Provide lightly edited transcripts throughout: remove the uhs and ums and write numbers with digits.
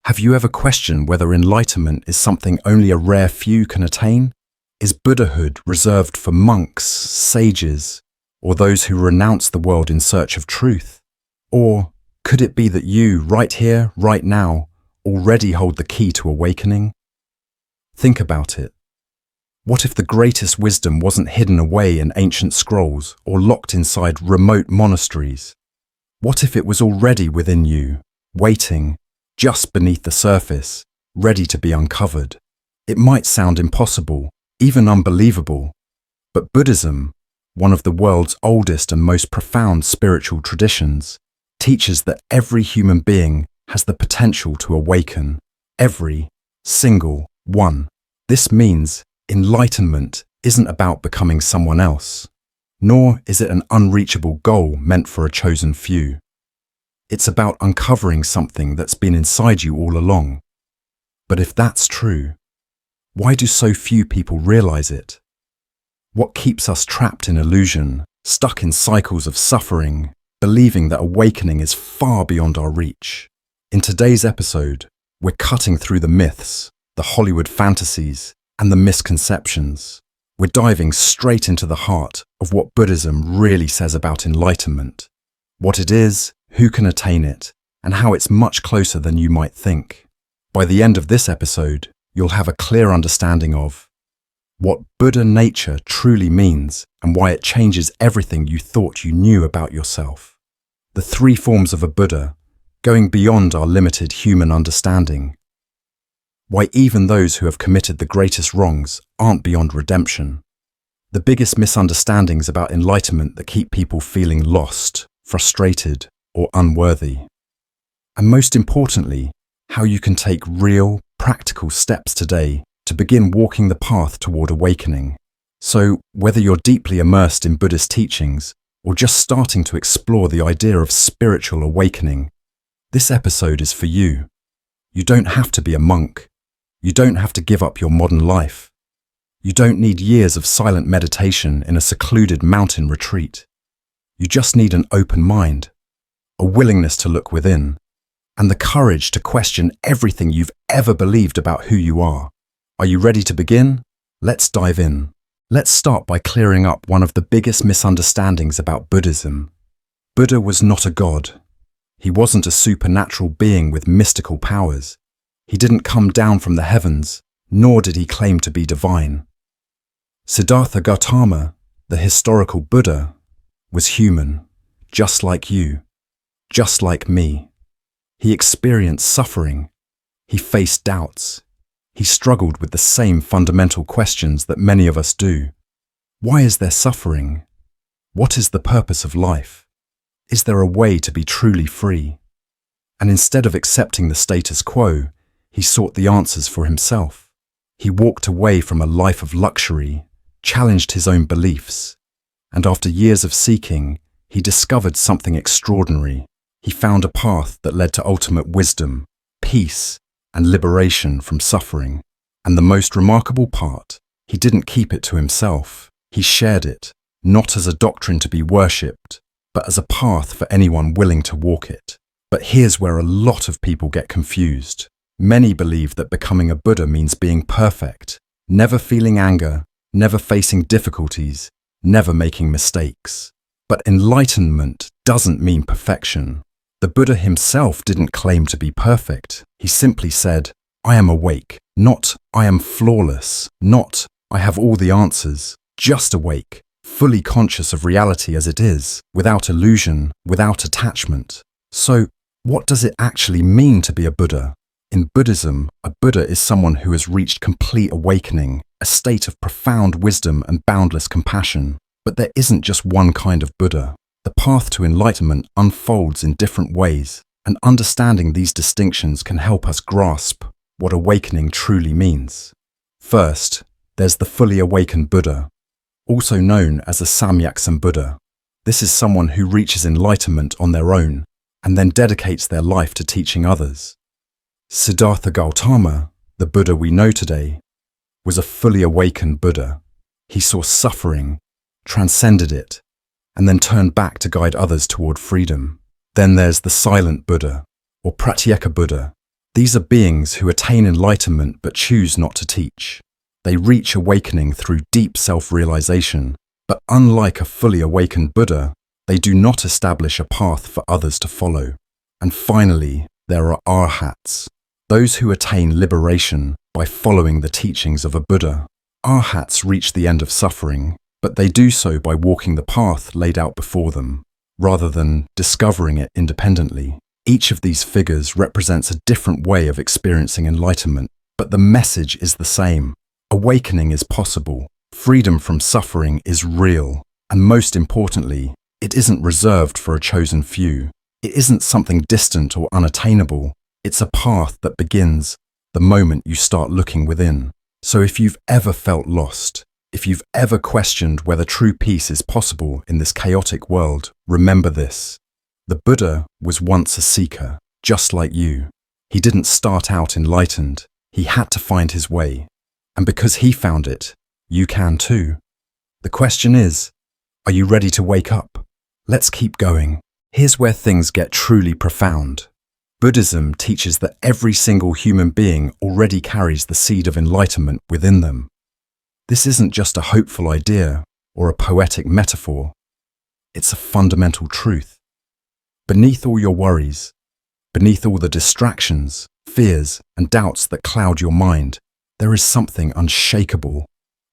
Have you ever questioned whether enlightenment is something only a rare few can attain? Is Buddhahood reserved for monks, sages, or those who renounce the world in search of truth? Or could it be that you, right here, right now, already hold the key to awakening? Think about it. What if the greatest wisdom wasn't hidden away in ancient scrolls or locked inside remote monasteries? What if it was already within you, waiting, just beneath the surface, ready to be uncovered? It might sound impossible, even unbelievable, but Buddhism, one of the world's oldest and most profound spiritual traditions, teaches that every human being has the potential to awaken. Every single one. This means enlightenment isn't about becoming someone else, nor is it an unreachable goal meant for a chosen few. It's about uncovering something that's been inside you all along. But if that's true, why do so few people realize it? What keeps us trapped in illusion, stuck in cycles of suffering, believing that awakening is far beyond our reach? In today's episode, we're cutting through the myths, the Hollywood fantasies, and the misconceptions. We're diving straight into the heart of what Buddhism really says about enlightenment, what it is, who can attain it, and how it's much closer than you might think. By the end of this episode, you'll have a clear understanding of what Buddha nature truly means and why it changes everything you thought you knew about yourself. The three forms of a Buddha, going beyond our limited human understanding. Why even those who have committed the greatest wrongs aren't beyond redemption. The biggest misunderstandings about enlightenment that keep people feeling lost, frustrated, or unworthy. And most importantly, how you can take real, practical steps today to begin walking the path toward awakening. So, whether you're deeply immersed in Buddhist teachings or just starting to explore the idea of spiritual awakening, this episode is for you. You don't have to be a monk. You don't have to give up your modern life. You don't need years of silent meditation in a secluded mountain retreat. You just need an open mind, a willingness to look within, and the courage to question everything you've ever believed about who you are. Are you ready to begin? Let's dive in. Let's start by clearing up one of the biggest misunderstandings about Buddhism. Buddha was not a god. He wasn't a supernatural being with mystical powers. He didn't come down from the heavens, nor did he claim to be divine. Siddhartha Gautama, the historical Buddha, was human, just like you, just like me. He experienced suffering. He faced doubts. He struggled with the same fundamental questions that many of us do. Why is there suffering? What is the purpose of life? Is there a way to be truly free? And instead of accepting the status quo, he sought the answers for himself. He walked away from a life of luxury, challenged his own beliefs, and after years of seeking, he discovered something extraordinary. He found a path that led to ultimate wisdom, peace, and liberation from suffering. And the most remarkable part, he didn't keep it to himself. He shared it, not as a doctrine to be worshipped, but as a path for anyone willing to walk it. But here's where a lot of people get confused. Many believe that becoming a Buddha means being perfect, never feeling anger, never facing difficulties, never making mistakes. But enlightenment doesn't mean perfection. The Buddha himself didn't claim to be perfect. He simply said, I am awake, not I am flawless, not I have all the answers, just awake, fully conscious of reality as it is, without illusion, without attachment. So, what does it actually mean to be a Buddha? In Buddhism, a Buddha is someone who has reached complete awakening, a state of profound wisdom and boundless compassion. But there isn't just one kind of Buddha. The path to enlightenment unfolds in different ways, and understanding these distinctions can help us grasp what awakening truly means. First, there's the fully awakened Buddha, also known as the Samyaksambuddha. This is someone who reaches enlightenment on their own and then dedicates their life to teaching others. Siddhartha Gautama, the Buddha we know today, was a fully awakened Buddha. He saw suffering, transcended it, and then turned back to guide others toward freedom. Then there's the silent Buddha, or Pratyekabuddha. These are beings who attain enlightenment but choose not to teach. They reach awakening through deep self-realization, but unlike a fully awakened Buddha, they do not establish a path for others to follow. And finally, there are Arhats, those who attain liberation by following the teachings of a Buddha. Arhats reach the end of suffering, but they do so by walking the path laid out before them, rather than discovering it independently. Each of these figures represents a different way of experiencing enlightenment, but the message is the same. Awakening is possible, freedom from suffering is real, and most importantly, it isn't reserved for a chosen few. It isn't something distant or unattainable. It's a path that begins the moment you start looking within. So if you've ever felt lost, if you've ever questioned whether true peace is possible in this chaotic world, remember this. The Buddha was once a seeker, just like you. He didn't start out enlightened. He had to find his way. And because he found it, you can too. The question is, are you ready to wake up? Let's keep going. Here's where things get truly profound. Buddhism teaches that every single human being already carries the seed of enlightenment within them. This isn't just a hopeful idea or a poetic metaphor. It's a fundamental truth. Beneath all your worries, beneath all the distractions, fears, and doubts that cloud your mind, there is something unshakable,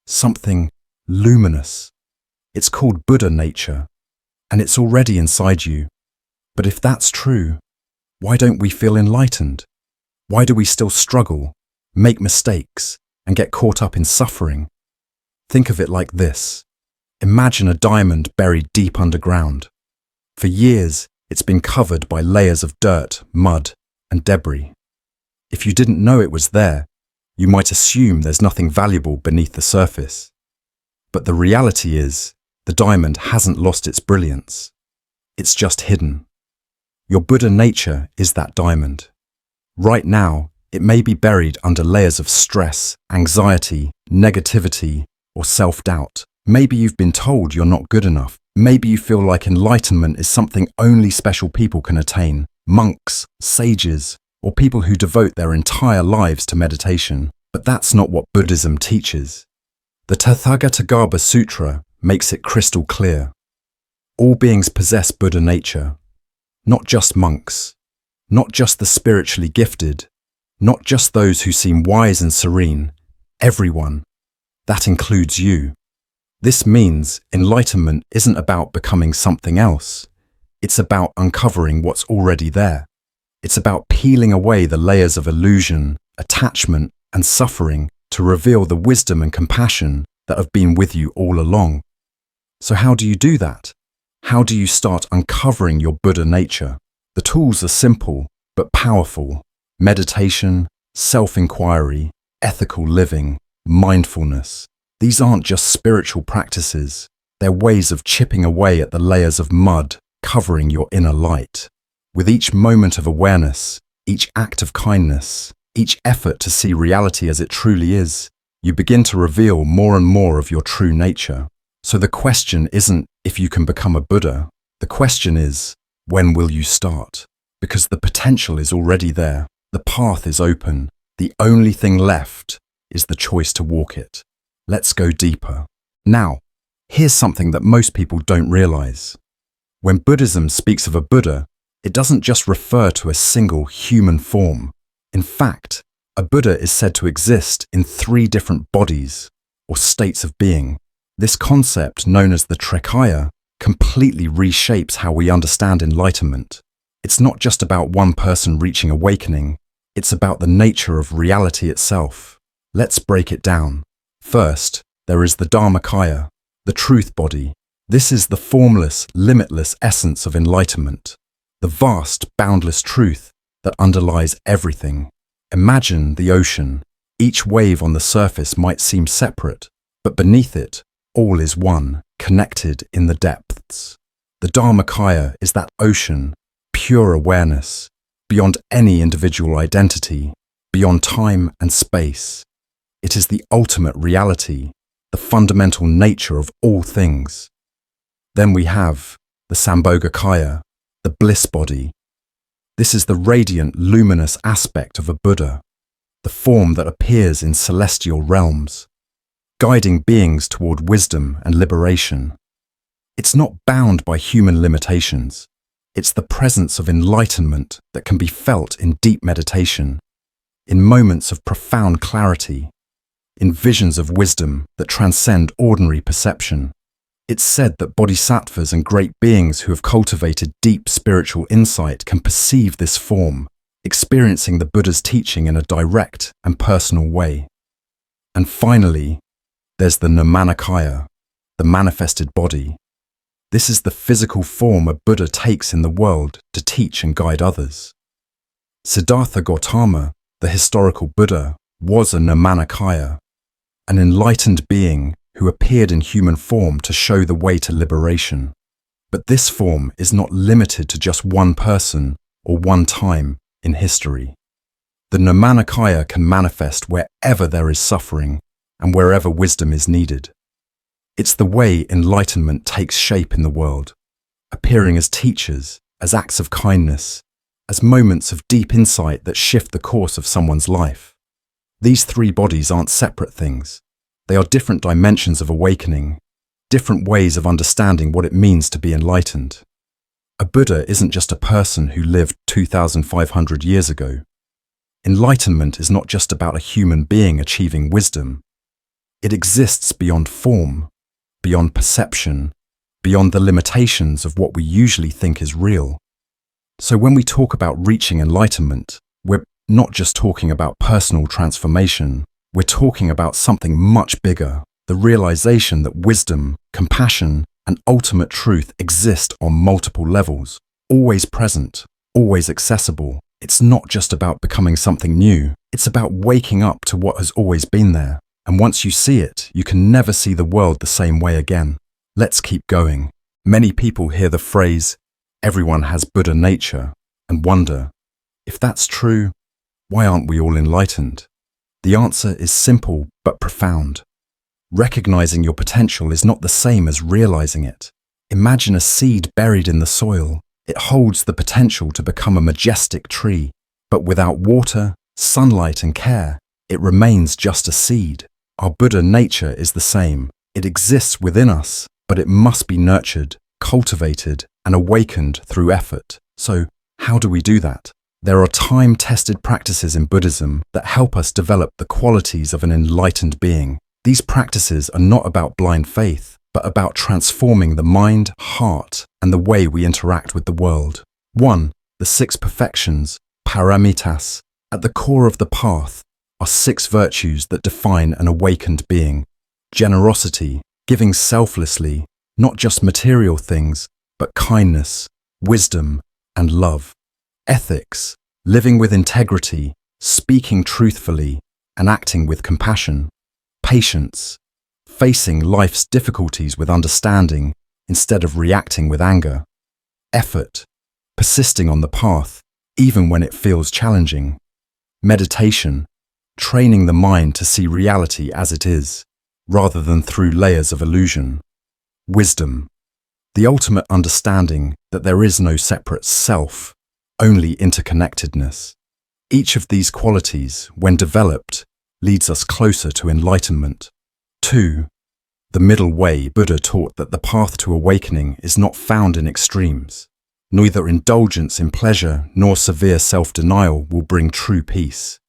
something luminous. It's called Buddha nature, and it's already inside you. But if that's true, why don't we feel enlightened? Why do we still struggle, make mistakes, and get caught up in suffering? Think of it like this. Imagine a diamond buried deep underground. For years, it's been covered by layers of dirt, mud, and debris. If you didn't know it was there, you might assume there's nothing valuable beneath the surface. But the reality is, the diamond hasn't lost its brilliance. It's just hidden. Your Buddha nature is that diamond. Right now, it may be buried under layers of stress, anxiety, negativity, or self-doubt. Maybe you've been told you're not good enough. Maybe you feel like enlightenment is something only special people can attain, monks, sages, or people who devote their entire lives to meditation. But that's not what Buddhism teaches. The Pratyekabuddha Sutra makes it crystal clear. All beings possess Buddha nature. Not just monks, not just the spiritually gifted, not just those who seem wise and serene, everyone. That includes you. This means enlightenment isn't about becoming something else. It's about uncovering what's already there. It's about peeling away the layers of illusion, attachment, and suffering to reveal the wisdom and compassion that have been with you all along. So how do you do that? How do you start uncovering your Buddha nature? The tools are simple but powerful. Meditation, self-inquiry, ethical living, mindfulness. These aren't just spiritual practices. They're ways of chipping away at the layers of mud covering your inner light. With each moment of awareness, each act of kindness, each effort to see reality as it truly is, you begin to reveal more and more of your true nature. So the question isn't if you can become a Buddha. The question is, when will you start? Because the potential is already there. The path is open. The only thing left is the choice to walk it. Let's go deeper. Now, here's something that most people don't realize. When Buddhism speaks of a Buddha, it doesn't just refer to a single human form. In fact, a Buddha is said to exist in 3 different bodies, or states of being. This concept, known as the Trekaya, completely reshapes how we understand enlightenment. It's not just about one person reaching awakening, it's about the nature of reality itself. Let's break it down. First, there is the Dharmakaya, the truth body. This is the formless, limitless essence of enlightenment, the vast, boundless truth that underlies everything. Imagine the ocean. Each wave on the surface might seem separate, but beneath it, all is one, connected in the depths. The Dharmakaya is that ocean, pure awareness, beyond any individual identity, beyond time and space. It is the ultimate reality, the fundamental nature of all things. Then we have the Sambhogakaya, the bliss body. This is the radiant, luminous aspect of a Buddha, the form that appears in celestial realms, guiding beings toward wisdom and liberation. It's not bound by human limitations. It's the presence of enlightenment that can be felt in deep meditation, in moments of profound clarity, in visions of wisdom that transcend ordinary perception. It's said that bodhisattvas and great beings who have cultivated deep spiritual insight can perceive this form, experiencing the Buddha's teaching in a direct and personal way. And finally, there's the Nirmanakaya, the manifested body. This is the physical form a Buddha takes in the world to teach and guide others. Siddhartha Gautama, the historical Buddha, was a Nirmanakaya, an enlightened being who appeared in human form to show the way to liberation. But this form is not limited to just one person or one time in history. The Nirmanakaya can manifest wherever there is suffering and wherever wisdom is needed. It's the way enlightenment takes shape in the world, appearing as teachers, as acts of kindness, as moments of deep insight that shift the course of someone's life. These three bodies aren't separate things. They are different dimensions of awakening, different ways of understanding what it means to be enlightened. A Buddha isn't just a person who lived 2,500 years ago. Enlightenment is not just about a human being achieving wisdom. It exists beyond form, beyond perception, beyond the limitations of what we usually think is real. So when we talk about reaching enlightenment, we're not just talking about personal transformation. We're talking about something much bigger, the realization that wisdom, compassion, and ultimate truth exist on multiple levels, always present, always accessible. It's not just about becoming something new. It's about waking up to what has always been there. And once you see it, you can never see the world the same way again. Let's keep going. Many people hear the phrase, "Everyone has Buddha nature," and wonder, if that's true, why aren't we all enlightened? The answer is simple but profound. Recognizing your potential is not the same as realizing it. Imagine a seed buried in the soil. It holds the potential to become a majestic tree, but without water, sunlight, and care, it remains just a seed. Our Buddha nature is the same. It exists within us, but it must be nurtured, cultivated, and awakened through effort. So, how do we do that? There are time-tested practices in Buddhism that help us develop the qualities of an enlightened being. These practices are not about blind faith, but about transforming the mind, heart, and the way we interact with the world. 1. The 6 perfections, Paramitas. At the core of the path are 6 virtues that define an awakened being. Generosity, giving selflessly, not just material things, but kindness, wisdom, and love. Ethics, living with integrity, speaking truthfully, and acting with compassion. Patience, facing life's difficulties with understanding instead of reacting with anger. Effort, persisting on the path, even when it feels challenging. Meditation, training the mind to see reality as it is, rather than through layers of illusion. Wisdom, the ultimate understanding that there is no separate self, only interconnectedness. Each of these qualities, when developed, leads us closer to enlightenment. 2. The middle way. Buddha taught that the path to awakening is not found in extremes. Neither indulgence in pleasure nor severe self-denial will bring true peace.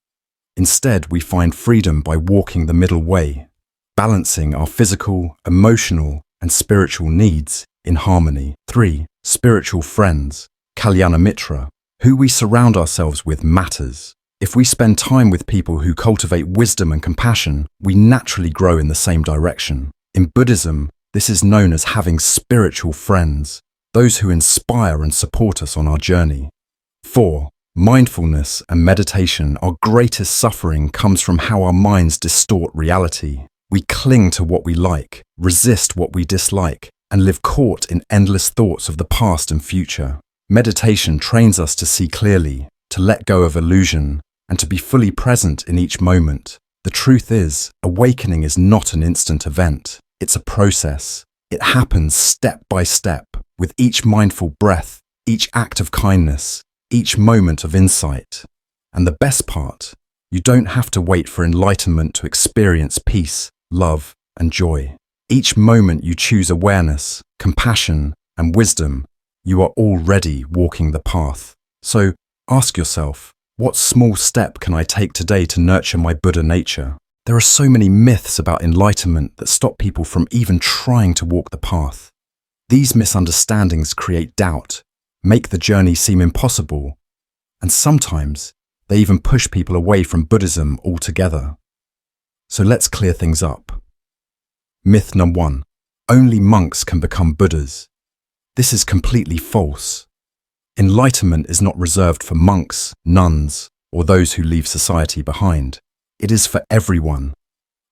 Instead, we find freedom by walking the middle way, balancing our physical, emotional, and spiritual needs in harmony. 3. Spiritual friends, Kalyana Mitra. Who we surround ourselves with matters. If we spend time with people who cultivate wisdom and compassion, we naturally grow in the same direction. In Buddhism, this is known as having spiritual friends, those who inspire and support us on our journey. 4. Mindfulness and meditation. Our greatest suffering comes from how our minds distort reality. We cling to what we like, resist what we dislike, and live caught in endless thoughts of the past and future. Meditation trains us to see clearly, to let go of illusion, and to be fully present in each moment. The truth is, awakening is not an instant event. It's a process. It happens step by step, with each mindful breath, each act of kindness, each moment of insight. And the best part, you don't have to wait for enlightenment to experience peace, love, and joy. Each moment you choose awareness, compassion, and wisdom, you are already walking the path. So ask yourself, what small step can I take today to nurture my Buddha nature? There are so many myths about enlightenment that stop people from even trying to walk the path. These misunderstandings create doubt, make the journey seem impossible, and sometimes they even push people away from Buddhism altogether. So let's clear things up. Myth number 1. Only monks can become Buddhas. This is completely false. Enlightenment is not reserved for monks, nuns, or those who leave society behind. It is for everyone.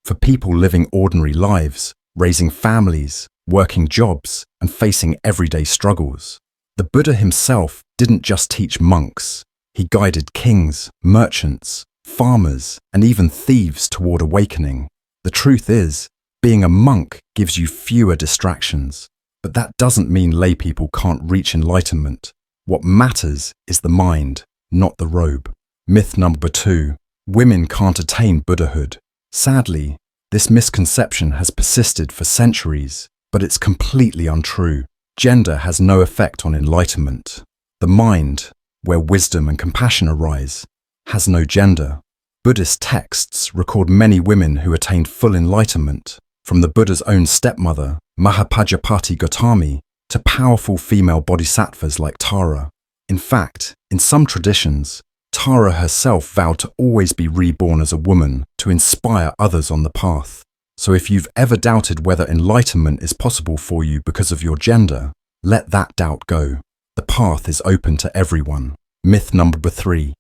For people living ordinary lives, raising families, working jobs, and facing everyday struggles. The Buddha himself didn't just teach monks. He guided kings, merchants, farmers, and even thieves toward awakening. The truth is, being a monk gives you fewer distractions. But that doesn't mean lay people can't reach enlightenment. What matters is the mind, not the robe. Myth number 2. Women can't attain Buddhahood. Sadly, this misconception has persisted for centuries, but it's completely untrue. Gender has no effect on enlightenment. The mind, where wisdom and compassion arise, has no gender. Buddhist texts record many women who attained full enlightenment, from the Buddha's own stepmother, Mahaparinirvana, to powerful female bodhisattvas like Tara. In fact, in some traditions, Tara herself vowed to always be reborn as a woman to inspire others on the path. So if you've ever doubted whether enlightenment is possible for you because of your gender, let that doubt go. The path is open to everyone. Myth number 3.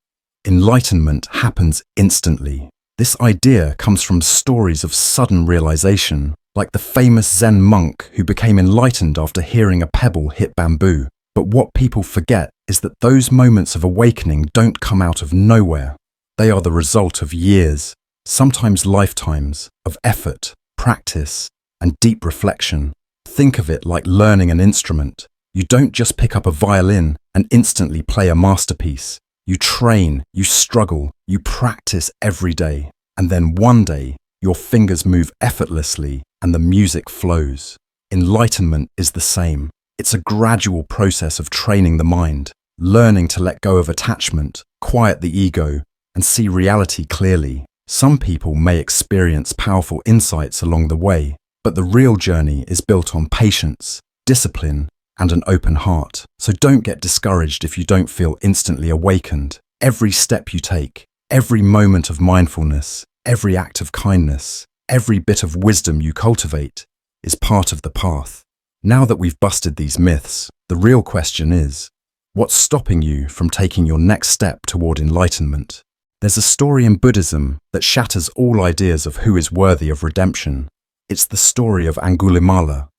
Enlightenment happens instantly. This idea comes from stories of sudden realization, like the famous Zen monk who became enlightened after hearing a pebble hit bamboo. But what people forget is that those moments of awakening don't come out of nowhere. They are the result of years, sometimes lifetimes, of effort, practice, and deep reflection. Think of it like learning an instrument. You don't just pick up a violin and instantly play a masterpiece. You train, you struggle, you practice every day. And then one day, your fingers move effortlessly and the music flows. Enlightenment is the same. It's a gradual process of training the mind, learning to let go of attachment, quiet the ego, and see reality clearly. Some people may experience powerful insights along the way, but the real journey is built on patience, discipline, and an open heart. So don't get discouraged if you don't feel instantly awakened. Every step you take, every moment of mindfulness, every act of kindness, every bit of wisdom you cultivate is part of the path. Now that we've busted these myths, the real question is, what's stopping you from taking your next step toward enlightenment? There's a story in Buddhism that shatters all ideas of who is worthy of redemption. It's the story of Angulimala,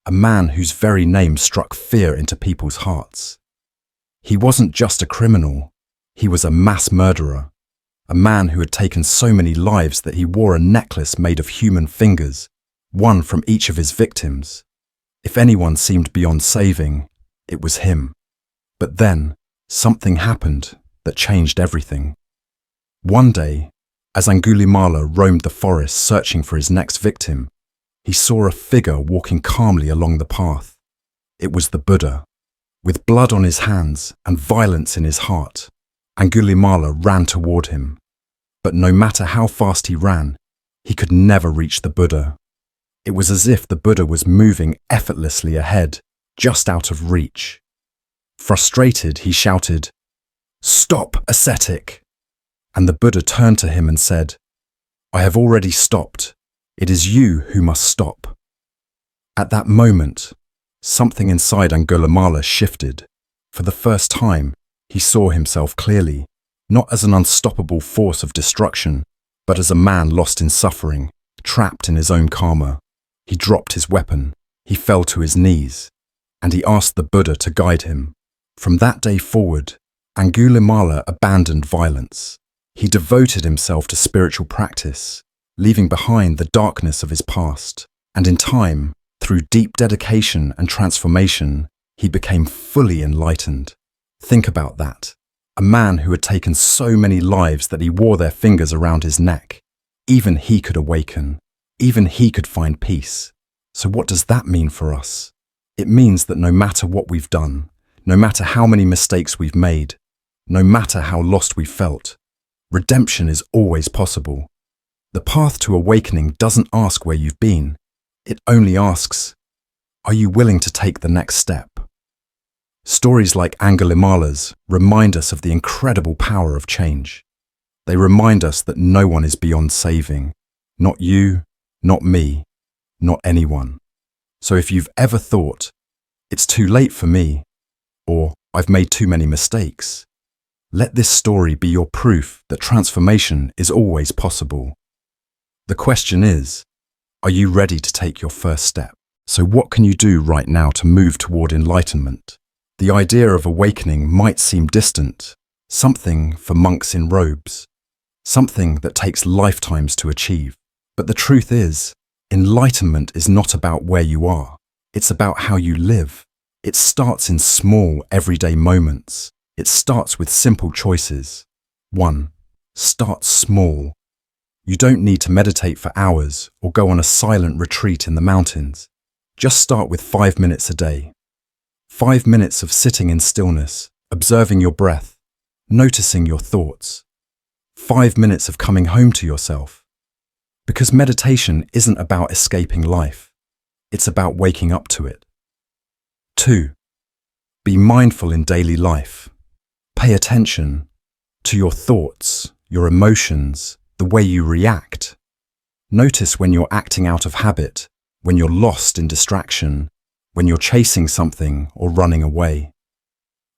a man whose very name struck fear into people's hearts. He wasn't just a criminal, he was a mass murderer, a man who had taken so many lives that he wore a necklace made of human fingers, one from each of his victims. If anyone seemed beyond saving, it was him. But then, something happened that changed everything. One day, as Angulimala roamed the forest searching for his next victim, he saw a figure walking calmly along the path. It was the Buddha. With blood on his hands and violence in his heart, Angulimala ran toward him. But no matter how fast he ran, he could never reach the Buddha. It was as if the Buddha was moving effortlessly ahead, just out of reach. Frustrated, he shouted, "Stop, ascetic!" And the Buddha turned to him and said, "I have already stopped. It is you who must stop." At that moment, something inside Angulimala shifted. For the first time, he saw himself clearly, not as an unstoppable force of destruction, but as a man lost in suffering, trapped in his own karma. He dropped his weapon, he fell to his knees, and he asked the Buddha to guide him. From that day forward, Angulimala abandoned violence. He devoted himself to spiritual practice, leaving behind the darkness of his past. And in time, through deep dedication and transformation, he became fully enlightened. Think about that. A man who had taken so many lives that he wore their fingers around his neck. Even he could awaken. Even he could find peace. So what does that mean for us? It means that no matter what we've done, no matter how many mistakes we've made, no matter how lost we've felt, redemption is always possible. The path to awakening doesn't ask where you've been. It only asks, are you willing to take the next step? Stories like Angulimala's remind us of the incredible power of change. They remind us that no one is beyond saving. Not you, not me, not anyone. So if you've ever thought, it's too late for me, or I've made too many mistakes, let this story be your proof that transformation is always possible. The question is, are you ready to take your first step? So what can you do right now to move toward enlightenment? The idea of awakening might seem distant, something for monks in robes, something that takes lifetimes to achieve. But the truth is, enlightenment is not about where you are. It's about how you live. It starts in small, everyday moments. It starts with simple choices. 1. Start small. You don't need to meditate for hours or go on a silent retreat in the mountains. Just start with 5 minutes a day. 5 minutes of sitting in stillness, observing your breath, noticing your thoughts. 5 minutes of coming home to yourself. Because meditation isn't about escaping life. It's about waking up to it. 2. Be mindful in daily life. Pay attention to your thoughts, your emotions, the way you react. Notice when you're acting out of habit, when you're lost in distraction, when you're chasing something or running away.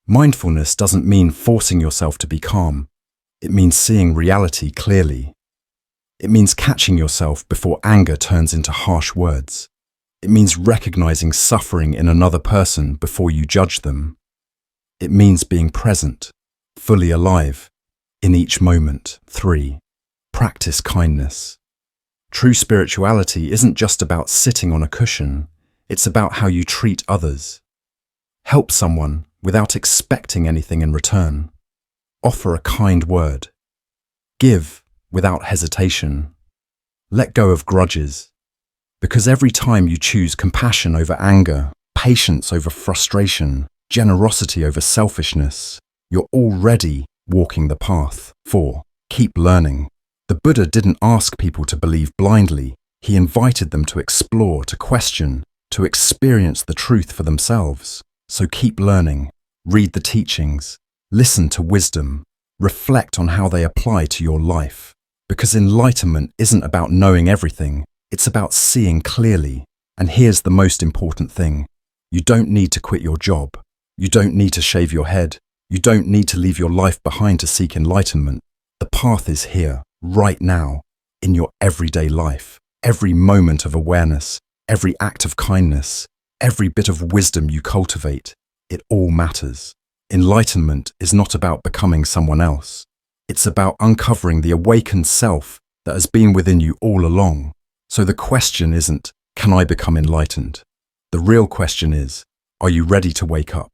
Mindfulness doesn't mean forcing yourself to be calm. It means seeing reality clearly. It means catching yourself before anger turns into harsh words. It means recognizing suffering in another person before you judge them. It means being present, fully alive, in each moment. 3. Practice kindness. True spirituality isn't just about sitting on a cushion. It's about how you treat others. Help someone without expecting anything in return. Offer a kind word. Give without hesitation. Let go of grudges. Because every time you choose compassion over anger, patience over frustration, generosity over selfishness, you're already walking the path. 4. Keep learning. The Buddha didn't ask people to believe blindly. He invited them to explore, to question, to experience the truth for themselves. So keep learning. Read the teachings. Listen to wisdom. Reflect on how they apply to your life. Because enlightenment isn't about knowing everything. It's about seeing clearly. And here's the most important thing. You don't need to quit your job. You don't need to shave your head. You don't need to leave your life behind to seek enlightenment. The path is here, right now, in your everyday life. Every moment of awareness, every act of kindness, every bit of wisdom you cultivate, it all matters. Enlightenment is not about becoming someone else. It's about uncovering the awakened self that has been within you all along. So the question isn't, can I become enlightened? The real question is, are you ready to wake up?